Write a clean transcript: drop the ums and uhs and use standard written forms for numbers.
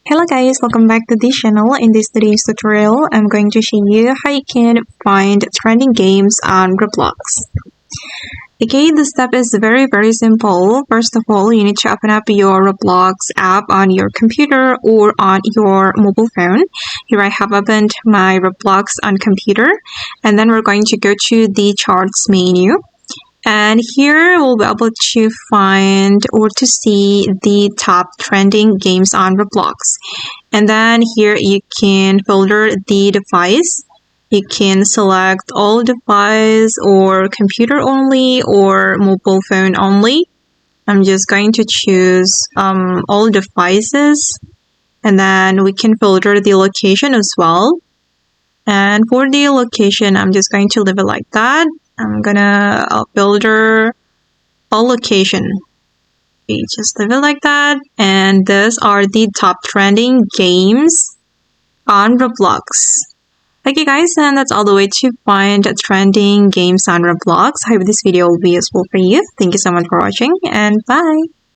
Hello guys, welcome back to this channel. In this today's tutorial, I'm going to show you how you can find trending games on Roblox. Okay, the step is very simple. First of all, you need to open up your Roblox app on your computer or on your mobile phone. Here I have opened my Roblox on computer, and then we're going to go to the charts menu. And here we'll be able to find or to see the top trending games on Roblox. And then here you can filter the device. You can select all device or computer only or mobile phone only. I'm just going to choose all devices. And then we can filter the location as well. And for the location, I'm just going to leave it like that. I'm gonna filter all location. Okay, just leave it like that. And these are the top trending games on Roblox. Okay guys, and that's all the way to find trending games on Roblox. I hope this video will be useful for you. Thank you so much for watching, and bye!